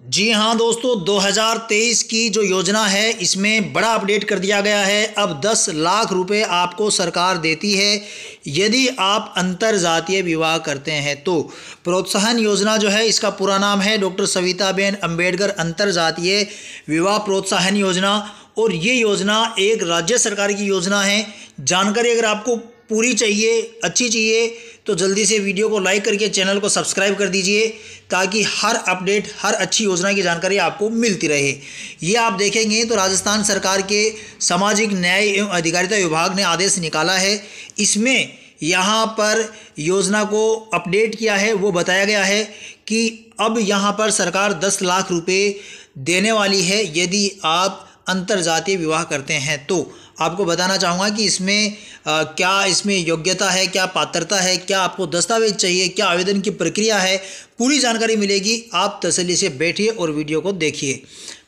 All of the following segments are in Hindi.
जी हाँ दोस्तों, 2023 की जो योजना है इसमें बड़ा अपडेट कर दिया गया है। अब 10 लाख रुपए आपको सरकार देती है यदि आप अंतरजातीय विवाह करते हैं तो। प्रोत्साहन योजना जो है, इसका पूरा नाम है डॉक्टर सविताबेन अम्बेडकर अंतरजातीय विवाह प्रोत्साहन योजना। और ये योजना एक राज्य सरकार की योजना है। जानकारी अगर आपको पूरी चाहिए, अच्छी चाहिए, तो जल्दी से वीडियो को लाइक करके चैनल को सब्सक्राइब कर दीजिए ताकि हर अपडेट, हर अच्छी योजना की जानकारी आपको मिलती रहे। ये आप देखेंगे तो राजस्थान सरकार के सामाजिक न्याय एवं अधिकारिता विभाग ने आदेश निकाला है। इसमें यहाँ पर योजना को अपडेट किया है, वो बताया गया है कि अब यहाँ पर सरकार 10 लाख रुपए देने वाली है यदि आप अंतरजातीय विवाह करते हैं तो। आपको बताना चाहूँगा कि इसमें क्या इसमें योग्यता है, क्या पात्रता है, क्या आपको दस्तावेज चाहिए, क्या आवेदन की प्रक्रिया है, पूरी जानकारी मिलेगी। आप तसल्ली से बैठिए और वीडियो को देखिए।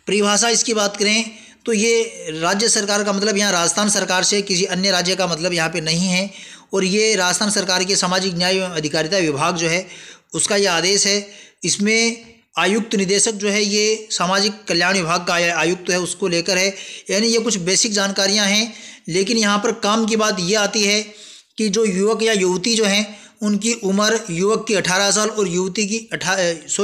परिभाषा इसकी बात करें तो ये राज्य सरकार का मतलब यहाँ राजस्थान सरकार से किसी अन्य राज्य का मतलब यहाँ पे नहीं है। और ये राजस्थान सरकार के सामाजिक न्याय एवं अधिकारिता विभाग जो है उसका ये आदेश है। इसमें आयुक्त निदेशक जो है ये सामाजिक कल्याण विभाग का आयुक्त है, उसको लेकर है। यानी ये कुछ बेसिक जानकारियां हैं। लेकिन यहाँ पर काम की बात ये आती है कि जो युवक या युवती जो हैं उनकी उम्र, युवक की 18 साल और युवती की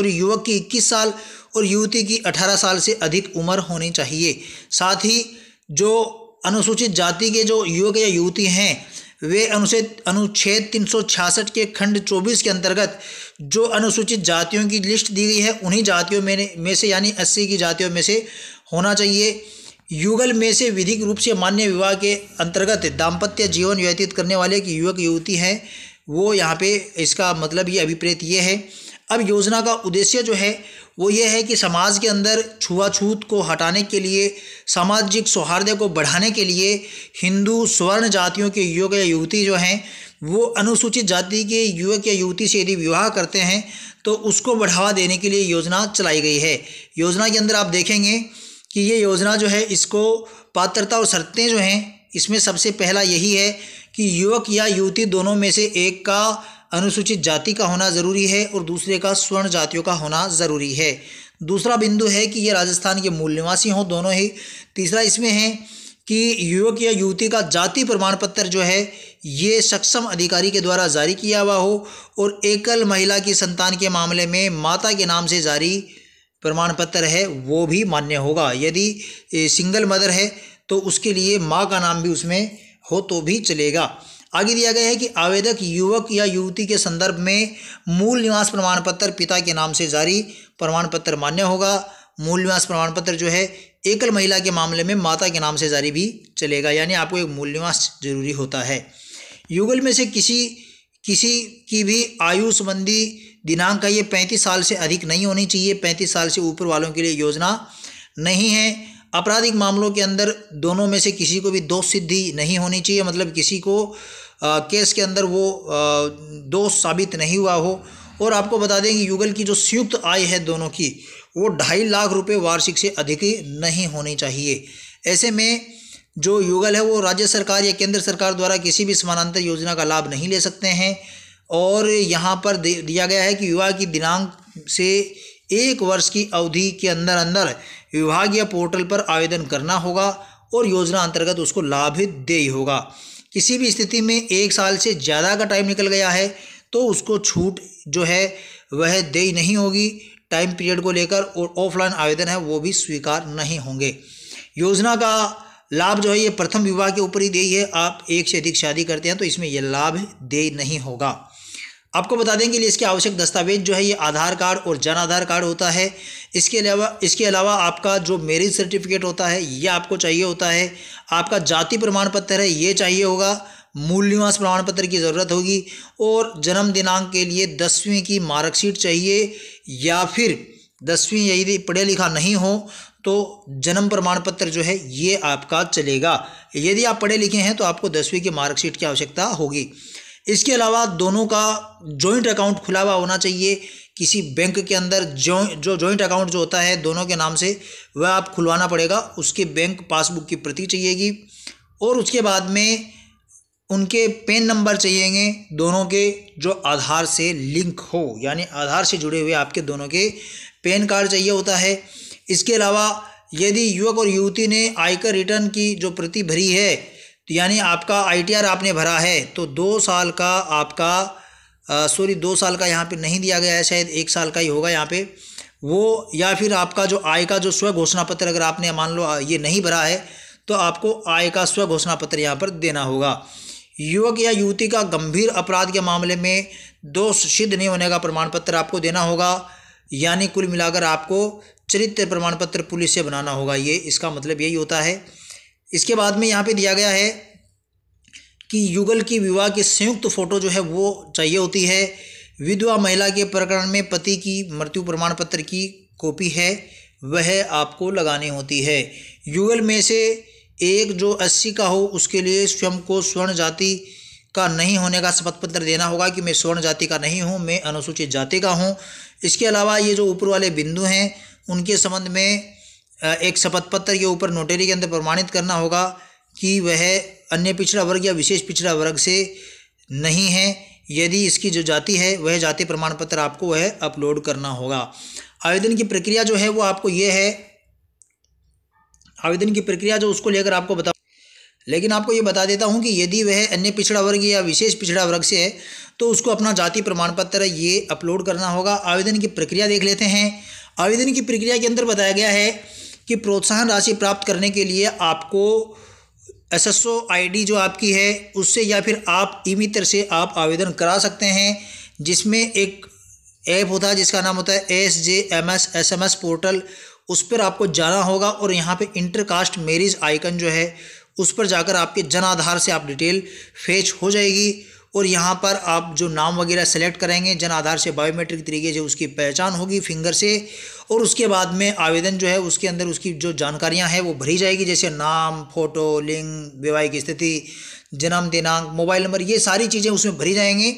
युवक की 21 साल और युवती की 18 साल से अधिक उम्र होनी चाहिए। साथ ही जो अनुसूचित जाति के जो युवक या युवती हैं वे अनुच्छेद 366 के खंड 24 के अंतर्गत जो अनुसूचित जातियों की लिस्ट दी गई है उन्हीं जातियों में से यानी 80 की जातियों में से होना चाहिए। युगल में से विधिक रूप से मान्य विवाह के अंतर्गत दाम्पत्य जीवन व्यतीत करने वाले की युवक युवती हैं वो यहाँ पे, इसका मतलब ये अभिप्रेत ये है। अब योजना का उद्देश्य जो है वो ये है कि समाज के अंदर छुआछूत को हटाने के लिए, सामाजिक सौहार्द को बढ़ाने के लिए हिंदू स्वर्ण जातियों के युवक या युवती जो हैं वो अनुसूचित जाति के युवक या युवती से यदि विवाह करते हैं तो उसको बढ़ावा देने के लिए योजना चलाई गई है। योजना के अंदर आप देखेंगे कि ये योजना जो है इसको पात्रता और शर्तें जो हैं इसमें सबसे पहला यही है कि युवक या युवती दोनों में से एक का अनुसूचित जाति का होना ज़रूरी है और दूसरे का स्वर्ण जातियों का होना ज़रूरी है। दूसरा बिंदु है कि ये राजस्थान के मूल निवासी हों दोनों ही। तीसरा इसमें है कि युवक या युवती का जाति प्रमाण पत्र जो है ये सक्षम अधिकारी के द्वारा जारी किया हुआ हो। और एकल महिला की संतान के मामले में माता के नाम से जारी प्रमाण पत्र है वो भी मान्य होगा। यदि सिंगल मदर है तो उसके लिए माँ का नाम भी उसमें हो तो भी चलेगा। आगे दिया गया है कि आवेदक युवक या युवती के संदर्भ में मूल निवास प्रमाण पत्र पिता के नाम से जारी प्रमाण पत्र मान्य होगा। मूल निवास प्रमाण पत्र जो है एकल महिला के मामले में माता के नाम से जारी भी चलेगा, यानी आपको एक मूल निवास जरूरी होता है। युगल में से किसी की भी आयु संबंधी दिनांक का ये 35 साल से अधिक नहीं होनी चाहिए। 35 साल से ऊपर वालों के लिए योजना नहीं है। आपराधिक मामलों के अंदर दोनों में से किसी को भी दोष सिद्धि नहीं होनी चाहिए, मतलब किसी को केस के अंदर वो दोष साबित नहीं हुआ हो। और आपको बता दें कि युगल की जो संयुक्त आय है दोनों की वो 2.5 लाख रुपए वार्षिक से अधिक नहीं होनी चाहिए। ऐसे में जो युगल है वो राज्य सरकार या केंद्र सरकार द्वारा किसी भी समानांतर योजना का लाभ नहीं ले सकते हैं। और यहाँ पर दिया गया है कि विवाह की दिनांक से 1 वर्ष की अवधि के अंदर अंदर विभागीय पोर्टल पर आवेदन करना होगा और योजना अंतर्गत उसको लाभ देय होगा। किसी भी स्थिति में 1 साल से ज़्यादा का टाइम निकल गया है तो उसको छूट जो है वह देय नहीं होगी टाइम पीरियड को लेकर। और ऑफलाइन आवेदन है वो भी स्वीकार नहीं होंगे। योजना का लाभ जो है ये प्रथम विवाह के ऊपर ही देय है। आप एक से अधिक शादी करते हैं तो इसमें यह लाभ देय नहीं होगा। आपको बता दें कि इसके आवश्यक दस्तावेज जो है ये आधार कार्ड और जन आधार कार्ड होता है। इसके अलावा आपका जो मैरिज सर्टिफिकेट होता है ये आपको चाहिए होता है। आपका जाति प्रमाण पत्र है ये चाहिए होगा। मूल निवास प्रमाण पत्र की ज़रूरत होगी। और जन्म दिनांक के लिए 10वीं की मार्कशीट चाहिए, या फिर 10वीं यदि पढ़े लिखा नहीं हो तो जन्म प्रमाण पत्र जो है ये आपका चलेगा। यदि आप पढ़े लिखे हैं तो आपको 10वीं की मार्कशीट की आवश्यकता होगी। इसके अलावा दोनों का जॉइंट अकाउंट खुला हुआ होना चाहिए किसी बैंक के अंदर। जो जॉइंट अकाउंट जो होता है दोनों के नाम से वह आप खुलवाना पड़ेगा। उसके बैंक पासबुक की प्रति चाहिएगी। और उसके बाद में उनके पैन नंबर चाहिएंगे दोनों के, जो आधार से लिंक हो, यानी आधार से जुड़े हुए आपके दोनों के पैन कार्ड चाहिए होता है। इसके अलावा यदि युवक और युवती ने आयकर रिटर्न की जो प्रति भरी है, तो यानी आपका ITR आपने भरा है, तो 2 साल का आपका 2 साल का यहाँ पे नहीं दिया गया है, शायद 1 साल का ही होगा यहाँ पे वो, या फिर आपका जो आय का जो स्व घोषणा पत्र अगर आपने मान लो ये नहीं भरा है तो आपको आय का स्व घोषणा पत्र यहाँ पर देना होगा। युवक या युवती का गंभीर अपराध के मामले में दोष सिद्ध नहीं होने का प्रमाण पत्र आपको देना होगा, यानी कुल मिलाकर आपको चरित्र प्रमाण पत्र पुलिस से बनाना होगा। ये इसका मतलब यही होता है। इसके बाद में यहाँ पे दिया गया है कि युगल की विवाह की संयुक्त फोटो जो है वो चाहिए होती है। विधवा महिला के प्रकरण में पति की मृत्यु प्रमाण पत्र की कॉपी है वह आपको लगानी होती है। युगल में से एक जो 80 का हो उसके लिए स्वयं को स्वर्ण जाति का नहीं होने का शपथ पत्र देना होगा कि मैं स्वर्ण जाति का नहीं हूँ, मैं अनुसूचित जाति का हूँ। इसके अलावा ये जो ऊपर वाले बिंदु हैं उनके संबंध में एक शपथ पत्र के ऊपर नोटरी के अंदर प्रमाणित करना होगा कि वह अन्य पिछड़ा वर्ग या विशेष पिछड़ा वर्ग से नहीं है। यदि इसकी जो जाति है वह जाति प्रमाण पत्र आपको वह अपलोड करना होगा। आवेदन की प्रक्रिया जो है वो आपको ये है, आवेदन की प्रक्रिया जो उसको लेकर आपको बता, लेकिन आपको ये बता देता हूँ कि यदि वह अन्य पिछड़ा वर्ग या विशेष पिछड़ा वर्ग से है तो उसको अपना जाति प्रमाण पत्र ये अपलोड करना होगा। आवेदन की प्रक्रिया देख लेते हैं। आवेदन की प्रक्रिया के अंदर बताया गया है कि प्रोत्साहन राशि प्राप्त करने के लिए आपको SSO ID जो आपकी है उससे या फिर आप ई-मित्र से आप आवेदन करा सकते हैं, जिसमें एक ऐप होता है जिसका नाम होता है SJMS SMS पोर्टल। उस पर आपको जाना होगा और यहाँ पे इंटरकास्ट मैरिज आइकन जो है उस पर जाकर आपके जन आधार से आप डिटेल फेच हो जाएगी और यहाँ पर आप जो नाम वगैरह सेलेक्ट करेंगे जन आधार से बायोमेट्रिक तरीके से उसकी पहचान होगी फिंगर से, और उसके बाद में आवेदन जो है उसके अंदर उसकी जो जानकारियाँ हैं वो भरी जाएगी, जैसे नाम, फोटो, लिंग, वैवाहिक स्थिति, जन्म दिनांक, मोबाइल नंबर, ये सारी चीज़ें उसमें भरी जाएंगी।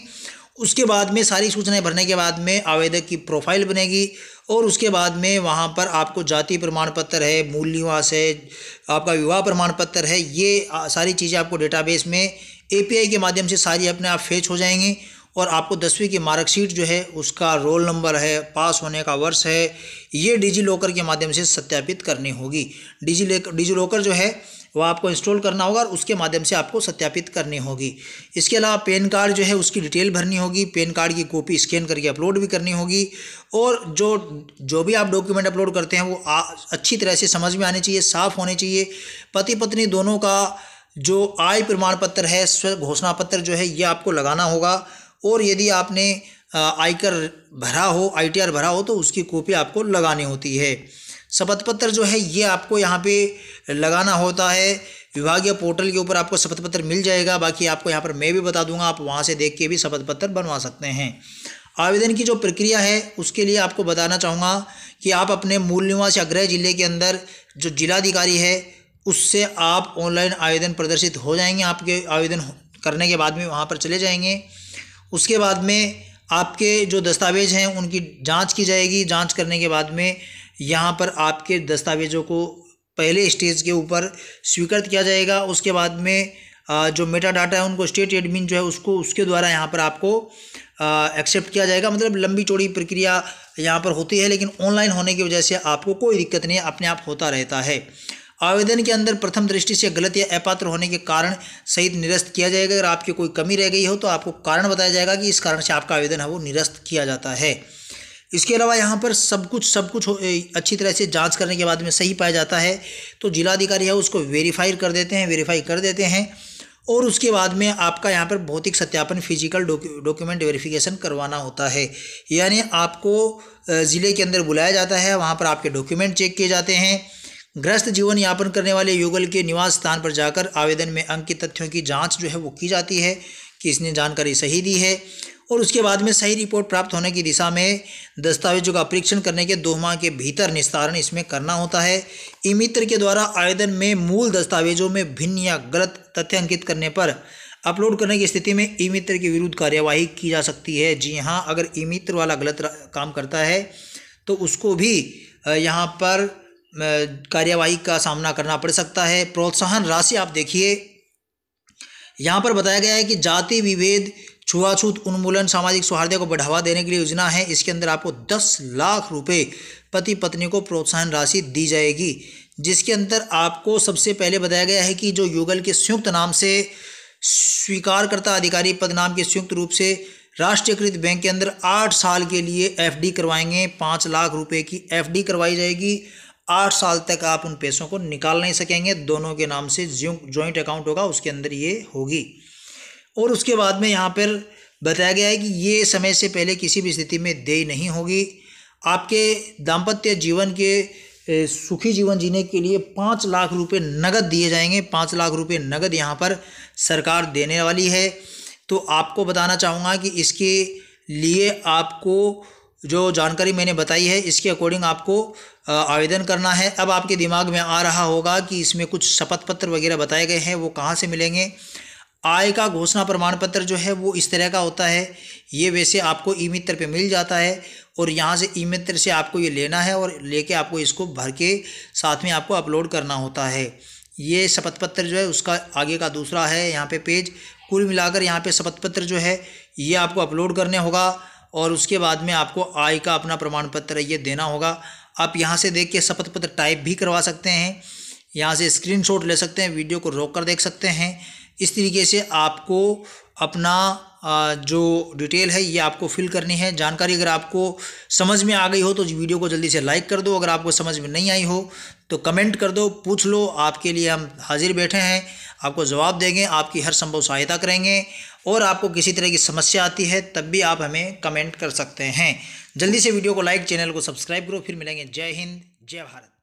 उसके बाद में सारी सूचनाएं भरने के बाद में आवेदक की प्रोफाइल बनेगी और उसके बाद में वहाँ पर आपको जाति प्रमाण पत्र है, मूल निवास है, आपका विवाह प्रमाण पत्र है, ये सारी चीज़ें आपको डेटाबेस में API के माध्यम से सारी अपने आप फेच हो जाएंगी और आपको 10वीं की मार्कशीट जो है उसका रोल नंबर है, पास होने का वर्ष है, ये डिजी लॉकर के माध्यम से सत्यापित करनी होगी। डिजी लॉकर जो है वो आपको इंस्टॉल करना होगा और उसके माध्यम से आपको सत्यापित करनी होगी। इसके अलावा पैन कार्ड जो है उसकी डिटेल भरनी होगी, पैन कार्ड की कॉपी स्कैन करके अपलोड भी करनी होगी और जो भी आप डॉक्यूमेंट अपलोड करते हैं वो अच्छी तरह से समझ में आने चाहिए, साफ़ होने चाहिए। पति पत्नी दोनों का जो आय प्रमाण पत्र है, स्व घोषणा पत्र जो है ये आपको लगाना होगा और यदि आपने आयकर भरा हो, ITR भरा हो तो उसकी कॉपी आपको लगानी होती है। शपथ पत्र जो है ये आपको यहाँ पे लगाना होता है। विभागीय पोर्टल के ऊपर आपको शपथ पत्र मिल जाएगा, बाकी आपको यहाँ पर मैं भी बता दूंगा, आप वहाँ से देख के भी शपथ पत्र बनवा सकते हैं। आवेदन की जो प्रक्रिया है उसके लिए आपको बताना चाहूँगा कि आप अपने मूल निवास या गृह जिले के अंदर जो जिलाधिकारी है उससे आप ऑनलाइन आवेदन प्रदर्शित हो जाएंगे। आपके आवेदन करने के बाद में वहाँ पर चले जाएंगे। उसके बाद में आपके जो दस्तावेज हैं उनकी जांच की जाएगी। जांच करने के बाद में यहाँ पर आपके दस्तावेज़ों को पहले स्टेज के ऊपर स्वीकृत किया जाएगा। उसके बाद में जो मेटा डाटा है उनको स्टेट एडमिन जो है उसके द्वारा यहाँ पर आपको एक्सेप्ट किया जाएगा। मतलब लंबी चौड़ी प्रक्रिया यहाँ पर होती है, लेकिन ऑनलाइन होने की वजह से आपको कोई दिक्कत नहीं, अपने आप होता रहता है। आवेदन के अंदर प्रथम दृष्टि से गलत या अपात्र होने के कारण सहित निरस्त किया जाएगा। अगर आपकी कोई कमी रह गई हो तो आपको कारण बताया जाएगा कि इस कारण से आपका आवेदन है वो निरस्त किया जाता है। इसके अलावा यहाँ पर सब कुछ अच्छी तरह से जांच करने के बाद में सही पाया जाता है तो जिलाधिकारी है उसको वेरीफाई कर देते हैं और उसके बाद में आपका यहाँ पर भौतिक सत्यापन, फिजिकल डॉक्यूमेंट वेरिफिकेशन करवाना होता है। यानी आपको ज़िले के अंदर बुलाया जाता है, वहाँ पर आपके डॉक्यूमेंट चेक किए जाते हैं। गृहस्थ जीवन यापन करने वाले युगल के निवास स्थान पर जाकर आवेदन में अंकित तथ्यों की जांच जो है वो की जाती है कि इसने जानकारी सही दी है और उसके बाद में सही रिपोर्ट प्राप्त होने की दिशा में दस्तावेजों का परीक्षण करने के 2 माह के भीतर निस्तारण इसमें करना होता है। ई-मित्र के द्वारा आवेदन में मूल दस्तावेजों में भिन्न या गलत तथ्य अंकित करने पर अपलोड करने की स्थिति में ई-मित्र के विरुद्ध कार्यवाही की जा सकती है। जी हाँ, अगर ई-मित्र वाला गलत काम करता है तो उसको भी यहाँ पर कार्यवाही का सामना करना पड़ सकता है। प्रोत्साहन राशि आप देखिए, यहाँ पर बताया गया है कि जाति विभेद छुआछूत उन्मूलन सामाजिक सौहार्द को बढ़ावा देने के लिए योजना है। इसके अंदर आपको 10 लाख रुपए पति पत्नी को प्रोत्साहन राशि दी जाएगी, जिसके अंदर आपको सबसे पहले बताया गया है कि जो युगल के संयुक्त नाम से स्वीकारकर्ता अधिकारी पद नाम के संयुक्त रूप से राष्ट्रीयकृत बैंक के अंदर 8 साल के लिए एफडी करवाएंगे। 5 लाख रुपए की एफडी करवाई जाएगी। 8 साल तक आप उन पैसों को निकाल नहीं सकेंगे। दोनों के नाम से जॉइंट अकाउंट होगा, उसके अंदर ये होगी। और उसके बाद में यहाँ पर बताया गया है कि ये समय से पहले किसी भी स्थिति में देय नहीं होगी। आपके दाम्पत्य जीवन के सुखी जीवन जीने के लिए 5 लाख रुपए नगद दिए जाएंगे। 5 लाख रुपए नगद यहाँ पर सरकार देने वाली है। तो आपको बताना चाहूँगा कि इसके लिए आपको जो जानकारी मैंने बताई है इसके अकॉर्डिंग आपको आवेदन करना है। अब आपके दिमाग में आ रहा होगा कि इसमें कुछ शपथ पत्र वगैरह बताए गए हैं, वो कहाँ से मिलेंगे। आय का घोषणा प्रमाण पत्र जो है वो इस तरह का होता है। ये वैसे आपको ई मित्र पे मिल जाता है और यहाँ से ई मित्र से आपको ये लेना है और लेके आपको इसको भर के साथ में आपको अपलोड करना होता है। ये शपथ पत्र जो है उसका आगे का दूसरा है यहाँ पे पेज। कुल मिलाकर यहाँ पे शपथ पत्र जो है ये आपको अपलोड करने होगा और उसके बाद में आपको आय का अपना प्रमाण पत्र ये देना होगा। आप यहाँ से देख के शपथ पत्र टाइप भी करवा सकते हैं, यहाँ से स्क्रीनशॉट ले सकते हैं, वीडियो को रोक कर देख सकते हैं। इस तरीके से आपको अपना जो डिटेल है ये आपको फिल करनी है। जानकारी अगर आपको समझ में आ गई हो तो वीडियो को जल्दी से लाइक कर दो। अगर आपको समझ में नहीं आई हो तो कमेंट कर दो, पूछ लो। आपके लिए हम हाजिर बैठे हैं, आपको जवाब देंगे, आपकी हर संभव सहायता करेंगे। और आपको किसी तरह की समस्या आती है तब भी आप हमें कमेंट कर सकते हैं। जल्दी से वीडियो को लाइक, चैनल को सब्सक्राइब करो। फिर मिलेंगे। जय हिंद, जय भारत।